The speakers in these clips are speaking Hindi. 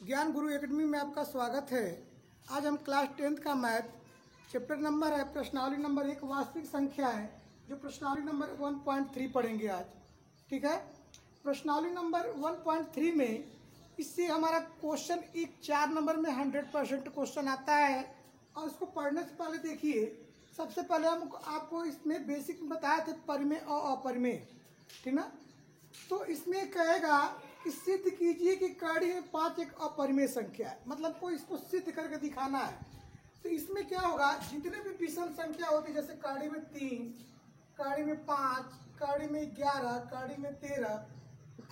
ज्ञान गुरु एकेडमी में आपका स्वागत है। आज हम क्लास 10th का मैथ चैप्टर नंबर है प्रश्नावली नंबर 1 वास्तविक संख्या है, जो प्रश्नावली नंबर 1.3 पढ़ेंगे आज। ठीक है, प्रश्नावली नंबर 1.3 में इससे हमारा क्वेश्चन एक 4 नंबर में 100% क्वेश्चन आता है। और उसको पढ़ने से पहले देखिए, सबसे पहले हम आपको इसमें बेसिक बताए थे परिमेय और अपरिमेय, ठीक ना। तो इसमें कहेगा कि सिद्ध कीजिए कि कड़ी में 5 एक अपरिमेय संख्या है, मतलब को इसको सिद्ध करके दिखाना है। तो इसमें क्या होगा, जितने भी विषम संख्या होती है, जैसे कड़ी में 3, कड़ी में 5, कड़ी में 11, कड़ी में 13,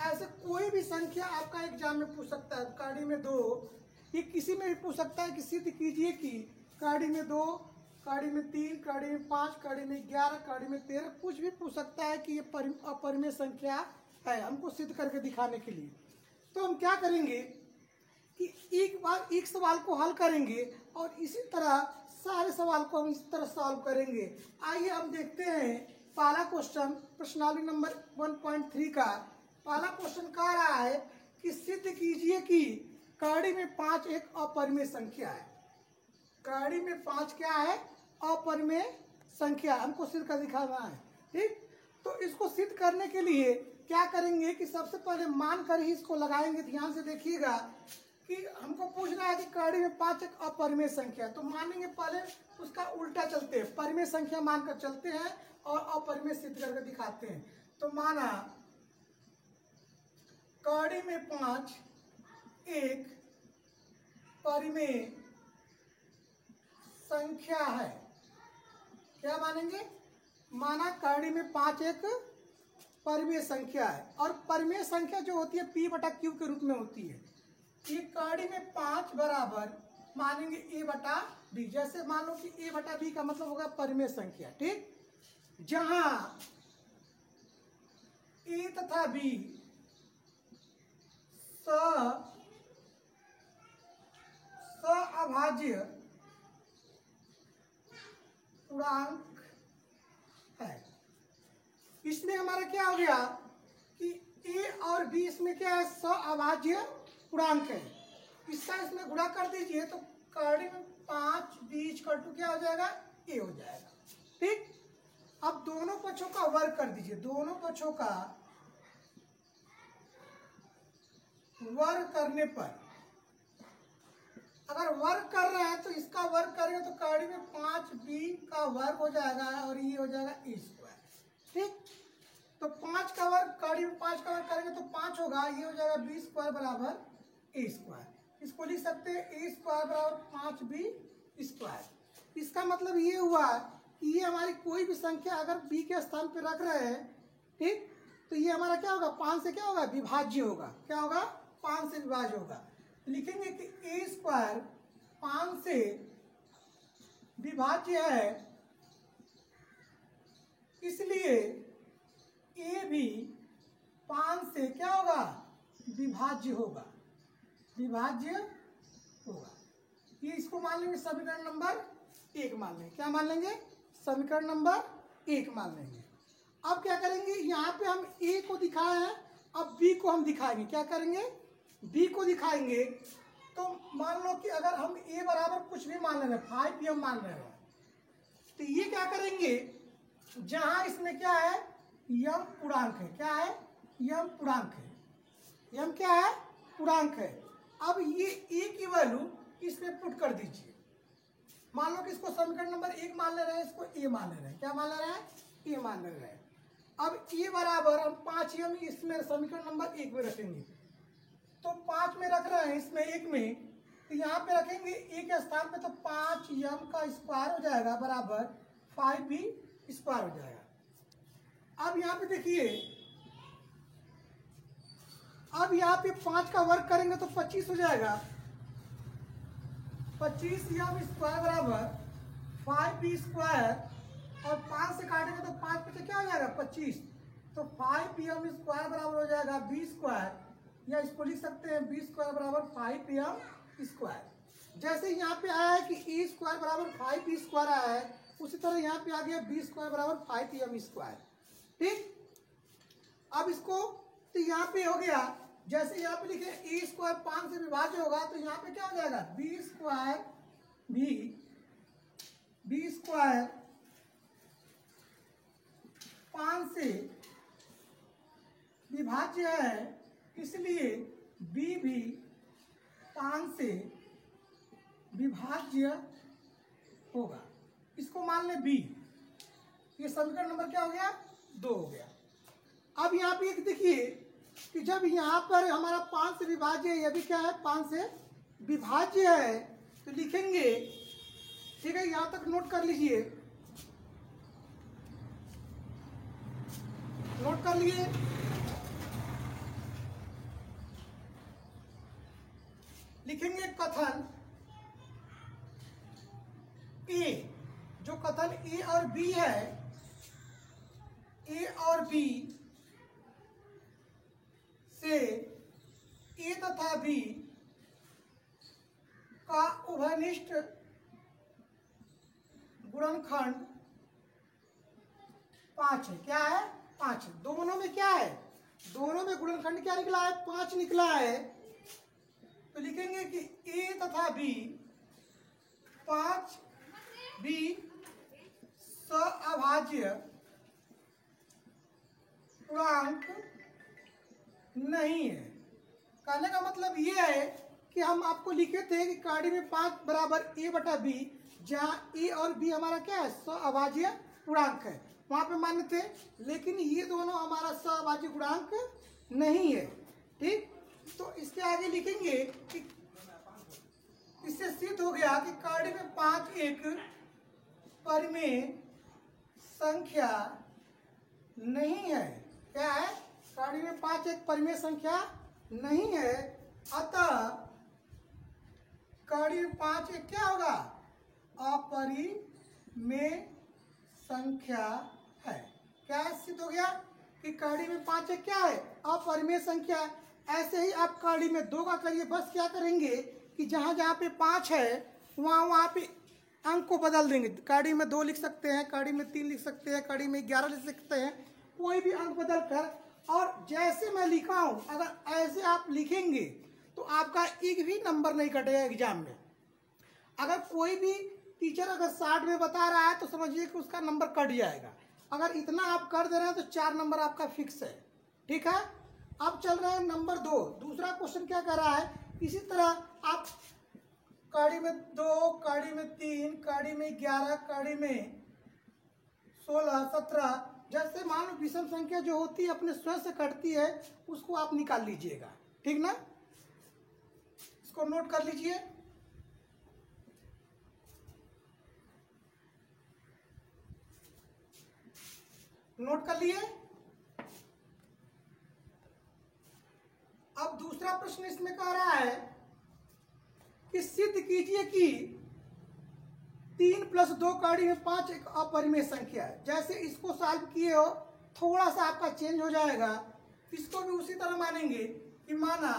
ऐसे कोई भी संख्या आपका एग्जाम में पूछ सकता है। कड़ी में 2, ये किसी में भी पूछ सकता है कि सिद्ध कीजिए कि कड़ी में 2, कड़ी में 3, कड़ी में 5, कड़ी में 11, कड़ी में 13, कुछ भी पूछ सकता है कि ये अपरिमेय संख्या है, हमको सिद्ध करके दिखाने के लिए। तो हम क्या करेंगे कि एक बार एक सवाल को हल करेंगे और इसी तरह सारे सवाल को हम इस तरह सॉल्व करेंगे। आइए हम देखते हैं पहला क्वेश्चन प्रश्नावली नंबर 1.3 का। पहला क्वेश्चन कह रहा है कि सिद्ध कीजिए कि कड़ी में 5 एक अपरिमेय संख्या है। कड़ी में 5 क्या है? अपरिमेय संख्या, हमको सिद्ध कर दिखाना है। ठीक, तो इसको सिद्ध करने के लिए क्या करेंगे कि सबसे पहले मान कर ही इसको लगाएंगे। ध्यान से देखिएगा कि हमको पूछ रहा है कि कड़ी में 5 एक अपरिमेय संख्या, तो मानेंगे पहले उसका उल्टा चलते हैं, परिमेय संख्या मानकर चलते हैं और अपरिमेय सिद्ध करके दिखाते हैं। तो माना कड़ी में 5 एक परिमेय संख्या है। क्या मानेंगे? माना कड़ी में 5 एक परिमेय संख्या है, और परिमेय संख्या जो होती है P बटा Q के रूप में होती है। ये कड़ी में 5 बराबर मानेंगे A बटा B। जैसे मान लो कि A बटा B का मतलब होगा परिमेय संख्या। ठीक, जहां A तथा B अभाज्य पूर्णांक है। इसमें हमारा क्या हो गया कि A और B इसमें क्या है? अभाज्य पूर्णांक है। इसका इसमें गुणा कर दीजिए तो कड़ी में 5 बीच कटु क्या हो जाएगा? A हो जाएगा। ठीक, अब दोनों पक्षों का वर्ग कर दीजिए। दोनों पक्षों का वर्ग करने पर, अगर वर्ग कर रहे हैं तो इसका वर्ग करेंगे तो कड़ी में 5b का वर्ग हो जाएगा और ये हो जाएगा a स्क्वायर। ठीक, तो 5 का वर्ग कड़ी में 5 का वर्ग करेंगे तो 5 होगा, ये हो जाएगा b स्क्वायर बराबर a स्क्वायर। इसको लिख सकते हैं a स्क्वायर बराबर 5b स्क्वायर। इसका मतलब ये हुआ कि ये हमारी कोई भी संख्या अगर b के स्थान पर रख रहे हैं, ठीक, तो ये हमारा क्या होगा? 5 से क्या होगा? विभाज्य होगा। क्या होगा? 5 से विभाज्य होगा। लिखेंगे कि a स्क्वायर 5 से विभाज्य है, इसलिए a भी 5 से क्या होगा? विभाज्य होगा। विभाज्य होगा। ये इसको मान लेंगे समीकरण नंबर 1 मान लेंगे। क्या मान लेंगे? समीकरण नंबर 1 मान लेंगे। अब क्या करेंगे, यहाँ पे हम a को दिखाए हैं, अब b को हम दिखाएंगे। क्या करेंगे? b को दिखाएंगे। तो मान लो कि अगर हम a बराबर कुछ भी मान ले रहे हैं, 5m मान रहे हैं, तो ये क्या करेंगे, जहां इसमें क्या है? यम पूर्णांक है। क्या है? यम पूर्णांक है। यम क्या है? पूर्णांक है। अब ये a की वैल्यू इसमें पुट कर दीजिए। मान लो कि इसको समीकरण नंबर 1 मान ले रहे हैं, इसको a मान ले रहे हैं। क्या मान ले रहे हैं? a मान ले रहे हैं। अब a बराबर हम 5m इसमें समीकरण नंबर 1 में रखेंगे, तो 5 में रख रहे हैं, इसमें 1 में, तो यहाँ पे रखेंगे a के स्थान पे, तो 5m का स्क्वायर हो जाएगा बराबर 5b स्क्वायर हो जाएगा। अब यहाँ पे देखिए, अब यहाँ पे 5 का वर्ग करेंगे तो 25 हो जाएगा। 25m स्क्वायर बराबर 5b स्क्वायर, और 5 से काटेंगे तो 5 पे क्या हो जाएगा? 25, तो 5pm स्क्वायर बराबर हो जाएगा b स्क्वायर, या इसको लिख सकते हैं b स्क्वायर बराबर 5pm स्क्वायर। जैसे यहाँ पे आया है कि a स्क्वायर बराबर 5b स्क्वायर आया है, उसी तरह यहाँ पे आ गया b स्क्वायर बराबर 5pm स्क्वायर। ठीक, अब इसको तो यहाँ पे हो गया जैसे यहाँ पे लिखे ए स्क्वायर 5 से विभाज्य होगा तो यहाँ पे क्या हो जाएगा बी स्क्वायर बी स्क्वायर 5 से विभाज्य है, इसलिए बी भी 5 से विभाज्य होगा। इसको मान ले बी। ये समीकरण नंबर क्या हो गया 2 हो गया। अब यहाँ पे एक देखिए कि जब यहाँ पर हमारा 5 से विभाज्य है, यह भी क्या है 5 से विभाज्य है, तो लिखेंगे, ठीक है, यहाँ तक नोट कर लीजिए, नोट कर लिए। लिखेंगे कथन ए, जो कथन ए और बी है, ए और बी से ए तथा बी का उभयनिष्ठ गुणनखंड 5 है। क्या है 5 है। दोनों में क्या है, दोनों में गुणनखंड क्या निकला है 5 निकला है। तो लिखेंगे कि ए तथा बी 5 भी सअभाज्य पूर्णांक नहीं है। कहने का मतलब ये है कि हम आपको लिखे थे कि कार्डी में 5 बराबर ए बटा बी, जहाँ ए और बी हमारा क्या है सअभाज्य पूर्णांक है, वहां पे मान्य थे, लेकिन ये दोनों हमारा सअभाज्य पूर्णांक नहीं है। ठीक, तो इसके आगे लिखेंगे कि इससे सिद्ध हो गया कि कार्डी में 5 एक परिमेय संख्या नहीं है। क्या है, कार्डी में 5 एक परिमेय संख्या नहीं है, अतः कार्डी में 5 एक क्या होगा अपरिमेय संख्या है। क्या सिद्ध हो गया कि कार्डी में 5 एक क्या है अपरिमेय संख्या। ऐसे ही आप कार्डी में 2 का करिए, बस क्या करेंगे कि जहाँ जहाँ पे 5 है वहाँ पे अंक को बदल देंगे। कार्डी में 2 लिख सकते हैं, कार्डी में 3 लिख सकते हैं, कार्डी में 11 लिख सकते हैं, कोई भी अंक बदल कर, और जैसे मैं लिखा हूँ अगर ऐसे आप लिखेंगे तो आपका एक भी नंबर नहीं कटेगा एग्जाम में। अगर कोई भी टीचर अगर 60 में बता रहा है तो समझिए कि उसका नंबर कट जाएगा। अगर इतना आप कर दे रहे हैं तो 4 नंबर आपका फिक्स है। ठीक है, अब चल रहा है नंबर 2। दूसरा क्वेश्चन क्या कर रहा है, इसी तरह आप कार्डी में 2, कार्डी में 3, कार्डी में 11, कार्डी में 16, 17, जैसे मान लो विषम संख्या जो होती है अपने स्वयं से कटती है, उसको आप निकाल लीजिएगा। ठीक ना, इसको नोट कर लीजिए। नोट कर लिए। अब दूसरा प्रश्न इसमें कह रहा है कि सिद्ध कीजिए कि 3 + 2 कार्डी में 5 एक अपरिमेय संख्या है। जैसे इसको सॉल्व किए हो थोड़ा सा आपका चेंज हो जाएगा, इसको भी उसी तरह मानेंगे कि माना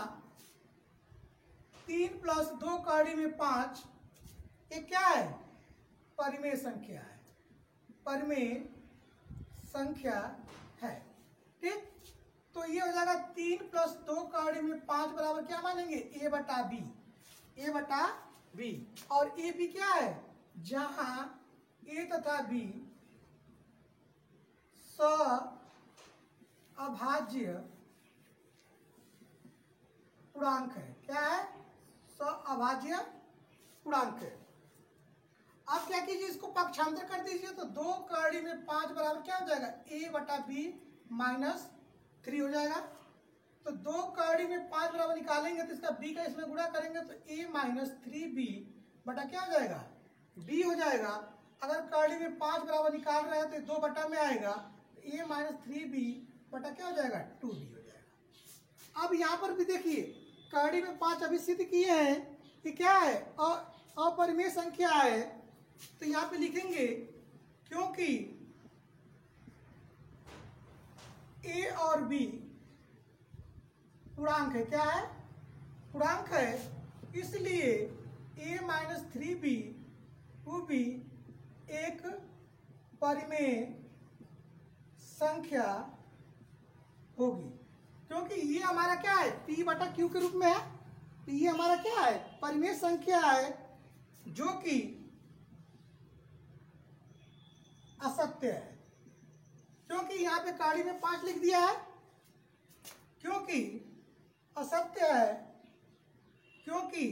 3 + 2 कार्डी में 5 ये क्या है परिमेय संख्या है, परिमेय संख्या है। ठीक, तो ये हो जाएगा 3 + 2 कार्डी में 5 बराबर क्या मानेंगे ए बटा बी, ए बटा बी। और ए बी क्या है, जहां ए तथा बी सअभाज्य पूर्णांक है। क्या है, सअभाज्य पूर्णांक है। आप क्या कीजिए, इसको पक्षांतर कर दीजिए तो 2 कार्डी में 5 बराबर क्या हो जाएगा ए बटा बी -3 हो जाएगा। तो 2 कार्डी में 5 बराबर निकालेंगे तो इसका बी का इसमें गुणा करेंगे तो a - 3b बटा क्या हो जाएगा b हो जाएगा। अगर कार्डी में 5 बराबर निकाल रहे हैं तो 2 बटा में आएगा, तो a - 3b बटा क्या हो जाएगा 2b हो जाएगा। अब यहाँ पर भी देखिए कार्डी में 5 अभी सिद्ध किए हैं कि क्या है अपरिमेय संख्या है, तो यहाँ पे लिखेंगे क्योंकि a और b पूर्णांक है। क्या है, पूर्णांक है, इसलिए a - 3b वो भी एक परिमेय संख्या होगी। क्योंकि ये हमारा क्या है, P बटा Q के रूप में है, तो ये हमारा क्या है, परिमेय संख्या है जो कि असत्य है। क्योंकि यहाँ पे काड़ी में 5 लिख दिया है, क्योंकि असत्य है, क्योंकि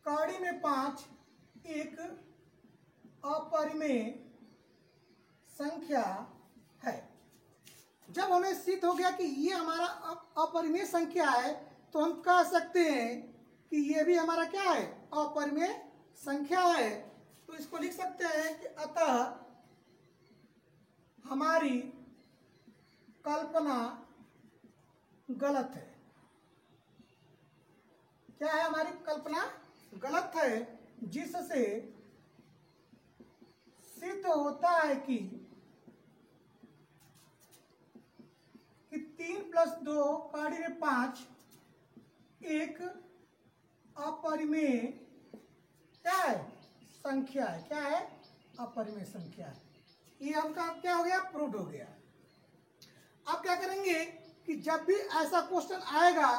काड़ी में 5 एक अपरिमेय संख्या है। जब हमें सिद्ध हो गया कि ये हमारा अपरिमेय संख्या है, तो हम कह सकते हैं कि ये भी हमारा क्या है, अपरिमेय संख्या है। तो इसको लिख सकते हैं कि अतः हमारी कल्पना गलत है। क्या है, हमारी कल्पना गलत है, जिससे सिद्ध होता है कि 3 + 2 काड़ी में 5 एक अपरिमेय क्या है, संख्या है। क्या है, अपरिमेय संख्या है। ये आपका क्या हो गया, प्रूव हो गया। अब क्या करेंगे कि जब भी ऐसा क्वेश्चन आएगा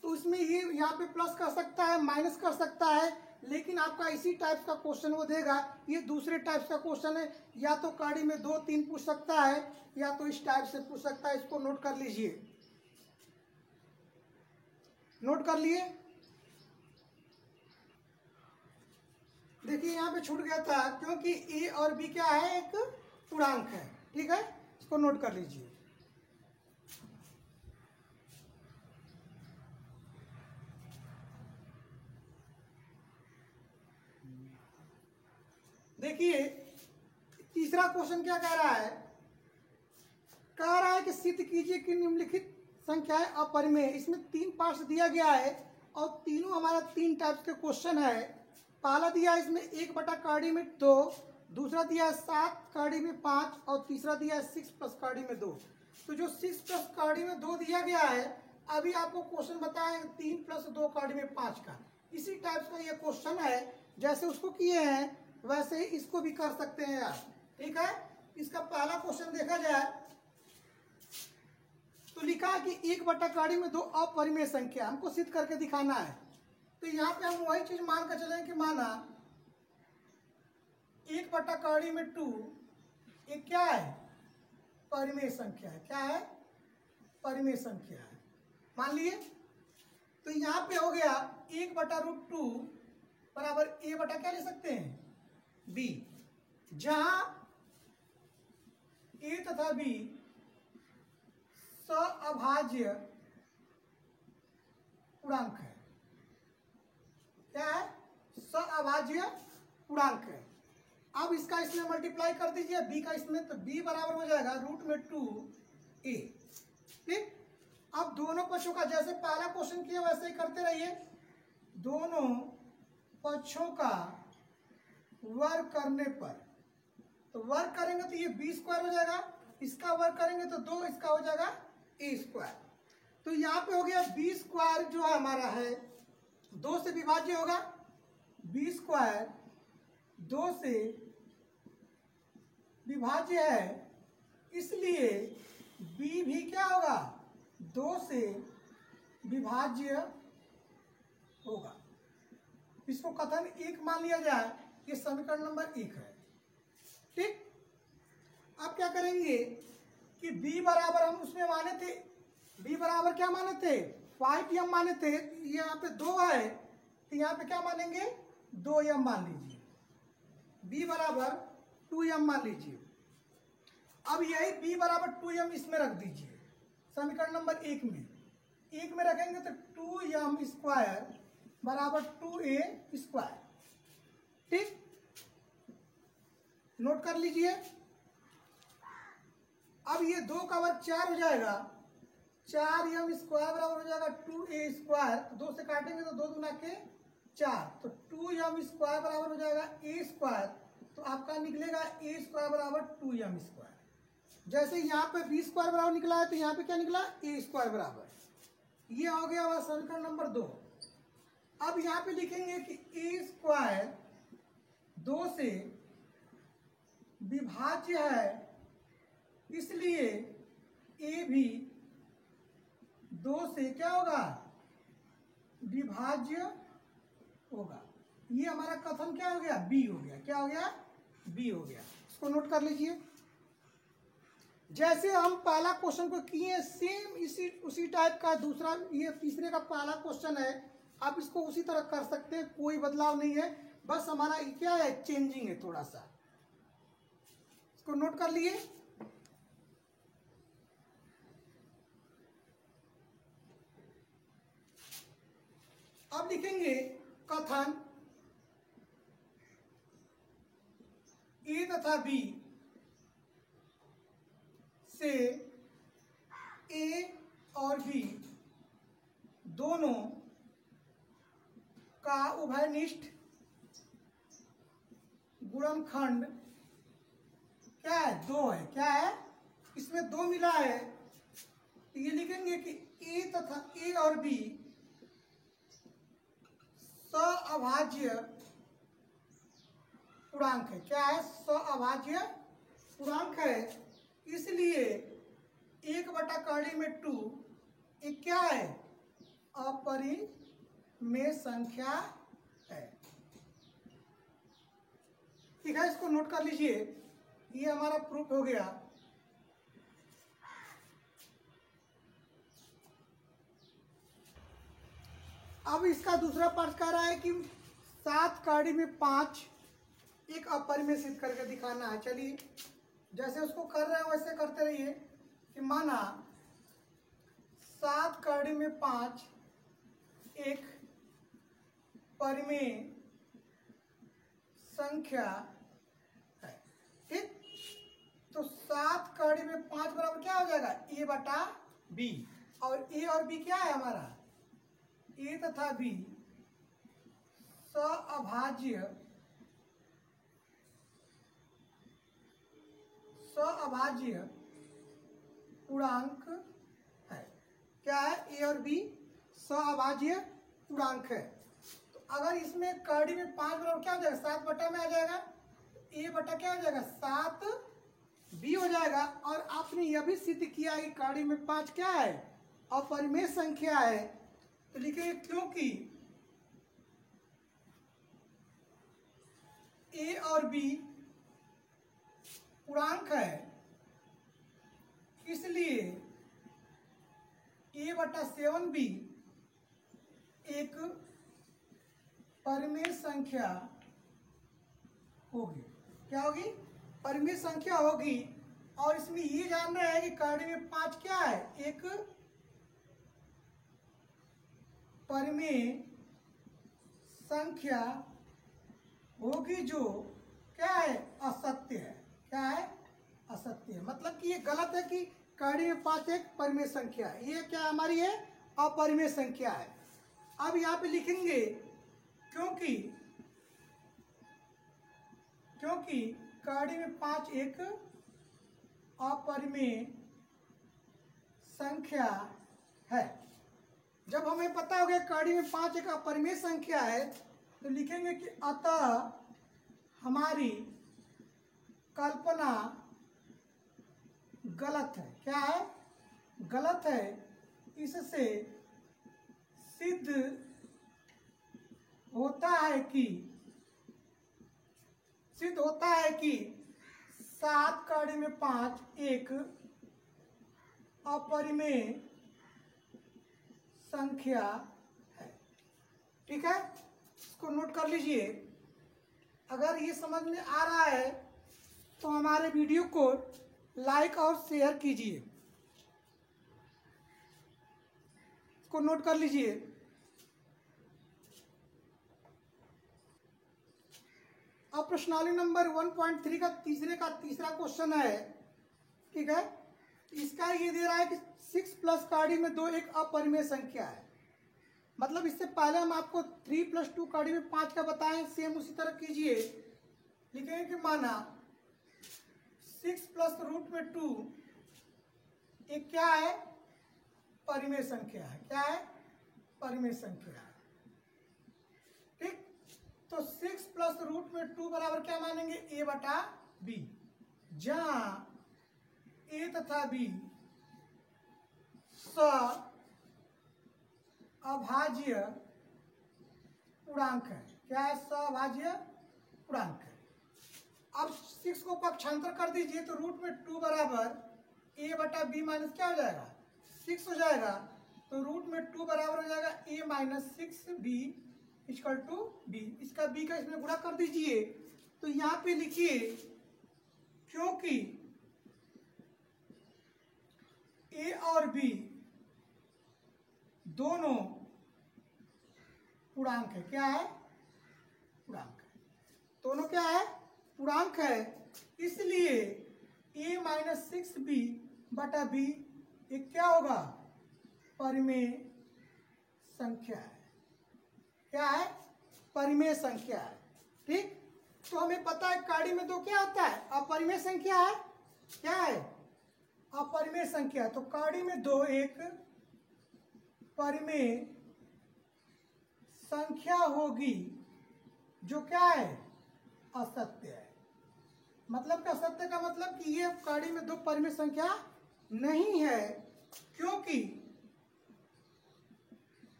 तो उसमें ये यहाँ पे प्लस कर सकता है, माइनस कर सकता है, लेकिन आपका इसी टाइप का क्वेश्चन वो देगा। ये दूसरे टाइप का क्वेश्चन है, या तो काड़ी में 2, 3 पूछ सकता है, या तो इस टाइप से पूछ सकता है। इसको नोट कर लीजिए, नोट कर लिए। देखिए यहाँ पे छूट गया था, क्योंकि ए और बी क्या है, एक पूर्णांक है। ठीक है, इसको नोट कर लीजिए। देखिए तीसरा क्वेश्चन क्या कह रहा है, कह रहा है कि सिद्ध कीजिए कि निम्नलिखित संख्याएं अपरिमेय। इसमें 3 पार्ट्स दिया गया है और तीनों हमारा 3 टाइप्स के क्वेश्चन है। पहला दिया है इसमें 1 बटा काड़ी में 2, दूसरा दिया है 7 काड़ी में 5, और तीसरा दिया है 6 + काड़ी में 2। तो जो 6 + काड़ी में 2 दिया गया है, अभी आपको क्वेश्चन बताएं 3 + 2 काड़ी में 5 का। इसी टाइप्स का ये क्वेश्चन है, जैसे उसको किए हैं वैसे ही इसको भी कर सकते हैं यार। ठीक है, इसका पहला क्वेश्चन देखा जाए तो लिखा है कि 1 बटा काड़ी में 2 अपरिमेय संख्या, हमको सिद्ध करके दिखाना है। तो यहाँ पे हम वही चीज मान कर चलें कि माना 1 बटा काड़ी में 2 एक क्या है, परिमेय संख्या है। क्या है, परिमेय संख्या है, मान लिए। तो यहाँ पे हो गया 1 बटा √2 बराबर a बटा क्या ले सकते हैं, b, जहां a तथा b सअभाज्य पूर्णांक है। क्या है, सअभाज्य पूर्णांक है। अब इसका इसमें मल्टीप्लाई कर दीजिए b का इसमें, तो b बराबर हो जाएगा √2a। ठीक, अब दोनों पक्षों का जैसे पहला क्वेश्चन किया वैसे ही करते रहिए। दोनों पक्षों का वर्ग करने पर, तो वर्ग करेंगे तो ये b² हो जाएगा, इसका वर्ग करेंगे तो 2, इसका हो जाएगा a²। तो यहाँ पे हो गया b² जो है हमारा है 2 से विभाज्य होगा, b² 2 से विभाज्य है, इसलिए b भी क्या होगा, 2 से विभाज्य होगा। इसको कथन 1 मान लिया जाए, ये समीकरण नंबर 1 है। ठीक, अब क्या करेंगे कि b बराबर हम उसमें माने थे, b बराबर क्या माने थे, 5m माने थे। यहाँ पे 2 है तो यहाँ पे क्या मानेंगे, 2m मान लीजिए, b बराबर 2m मान लीजिए। अब यही b बराबर 2m इसमें रख दीजिए, समीकरण नंबर 1 में। 1 में रखेंगे तो 2m² बराबर 2a²। ठीक, नोट कर लीजिए। अब ये 2 का वर्ग 4 हो जाएगा, 4m² बराबर हो जाएगा 2a²। 2 से काटेंगे तो 2 दूना के 4, तो 2m² बराबर हो जाएगा a²। तो आपका निकलेगा a² बराबर 2m²। जैसे यहाँ पे b² बराबर निकला है, तो यहाँ पे क्या निकला, a² बराबर। ये हो गया हमारा समीकरण नंबर 2। अब यहाँ पे लिखेंगे कि a² 2 से विभाज्य है, इसलिए a भी 2 से क्या होगा, विभाज्य होगा। ये हमारा कथन क्या हो गया, बी हो गया। क्या हो गया, बी हो गया। इसको नोट कर लीजिए। जैसे हम पहला क्वेश्चन को किए सेम इसी उसी टाइप का दूसरा, ये तीसरे का पहला क्वेश्चन है, आप इसको उसी तरह कर सकते हैं, कोई बदलाव नहीं है, बस हमारा क्या है, चेंजिंग है थोड़ा सा। इसको नोट कर लिए। अब लिखेंगे कथन ए तथा बी से ए और बी दोनों का उभयनिष्ठ गुणनखंड क्या है, 2 है। क्या है, इसमें 2 मिला है, तो ये लिखेंगे कि ए तथा ए और बी सअभाज्य पूर्णांक है। क्या है, सअभाज्य पूर्णांक है, इसलिए 1/2 एक क्या है, अपरिमेय संख्या है। ठीक है, इसको नोट कर लीजिए। ये हमारा प्रूफ हो गया। अब इसका दूसरा पार्ट कह रहा है कि 7 कड़ी में 5 एक अपरिमेय सिद्ध करके दिखाना है। चलिए, जैसे उसको कर रहे हैं वैसे करते रहिए। कि माना 7 कड़ी में 5 एक परिमेय संख्या है। ठीक, तो 7 कड़ी में 5 बराबर क्या हो जाएगा, a/b। और a और b क्या है हमारा, a तथा b सअभाज्य पूर्णांक है। क्या है, a और b सअभाज्य पूर्णांक है। तो अगर इसमें कड़ी में 5 बराबर क्या हो जाएगा, 7 बटा में आ जाएगा, a बटा क्या हो जाएगा, 7b हो जाएगा। और आपने यह भी सिद्ध किया कि कड़ी में 5 क्या है, अपरिमेय संख्या है। तो लिखिए क्योंकि a और b पूर्णांक है, इसलिए a/7b एक परिमेय संख्या होगी। क्या होगी, परिमेय संख्या होगी। और इसमें ये जान रहे हैं कि कड़ी में 5 क्या है, एक परिमेय संख्या होगी जो क्या है, असत्य है। क्या है, असत्य है। मतलब कि ये गलत है कि कड़ी में 5 एक परिमेय संख्या है। ये क्या हमारी है, अपरिमेय संख्या है। अब यहाँ पे लिखेंगे क्योंकि कड़ी में 5 एक अपरिमेय संख्या है। जब हमें पता हो गया कड़ी में 5 एक अपरिमेय संख्या है, तो लिखेंगे कि अतः हमारी कल्पना गलत है। क्या है, गलत है। इससे सिद्ध होता है कि 7 कड़ी में 5 एक अपरिमेय संख्या है। ठीक है, इसको नोट कर लीजिए। अगर ये समझ में आ रहा है तो हमारे वीडियो को लाइक और शेयर कीजिए। इसको नोट कर लीजिए। अब प्रश्नावली नंबर 1.3 का तीसरा क्वेश्चन है। ठीक है, इसका ये दे रहा है कि 6 प्लस कड़ी में 2 एक अपरिमेय संख्या है। मतलब इससे पहले हम आपको 3 + 2 कड़ी में 5 का बताएं, सेम उसी तरह कीजिए। लिखेंगे कि माना 6 + √2 एक क्या है, परिमेय संख्या है। क्या है, परिमेय संख्या है। ठीक, तो 6 + √2 बराबर क्या मानेंगे, a/b, जहां a तथा b अभाज्य पूर्णांक है। क्या है? सभाज्य पूर्णांक है। अब 6 को पक्षांतर कर दीजिए तो रूट में 2 बराबर a बटा b माइनस क्या हो जाएगा? 6 हो जाएगा। तो रूट में 2 बराबर हो जाएगा a minus 6b equal to b। इसका b का इसमें गुणा कर दीजिए। तो यहाँ पे लिखिए क्योंकि a और b दोनों पूर्णांक है। क्या है? पूर्णांक है। दोनों क्या है? पूर्णांक है। इसलिए a माइनस 6b बटा b ये क्या होगा? परिमेय संख्या है। क्या है? परिमेय संख्या है। ठीक, तो हमें पता है कार्डी में 2 क्या होता है? अपरिमेय संख्या है। क्या है? अपरिमेय संख्या। तो कार्डी में 2 एक परिमेय संख्या होगी जो क्या है? असत्य है। मतलब क्या? असत्य का मतलब कि ये कार्डी में 2 परिमेय संख्या नहीं है, क्योंकि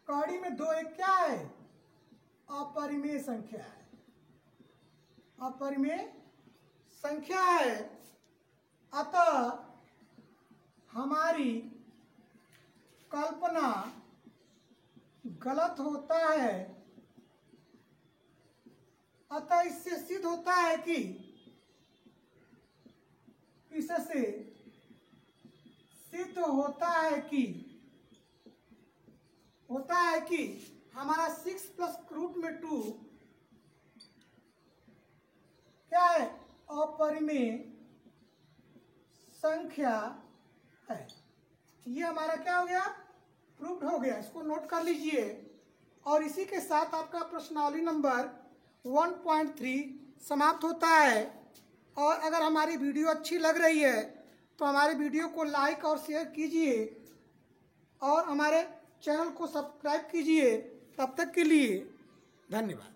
कार्डी में 2 एक क्या है? अपरिमेय संख्या है। अपरिमेय संख्या है। अतः हमारी कल्पना गलत होता है। अतः इससे सिद्ध होता है कि इससे सिद्ध होता है कि हमारा 6 प्लस रूट में 2 क्या है? अपरिमेय संख्या है। ये हमारा क्या हो गया? प्रूव्ड हो गया। इसको नोट कर लीजिए। और इसी के साथ आपका प्रश्नावली नंबर 1.3 समाप्त होता है। और अगर हमारी वीडियो अच्छी लग रही है तो हमारे वीडियो को लाइक और शेयर कीजिए और हमारे चैनल को सब्सक्राइब कीजिए। तब तक के लिए धन्यवाद।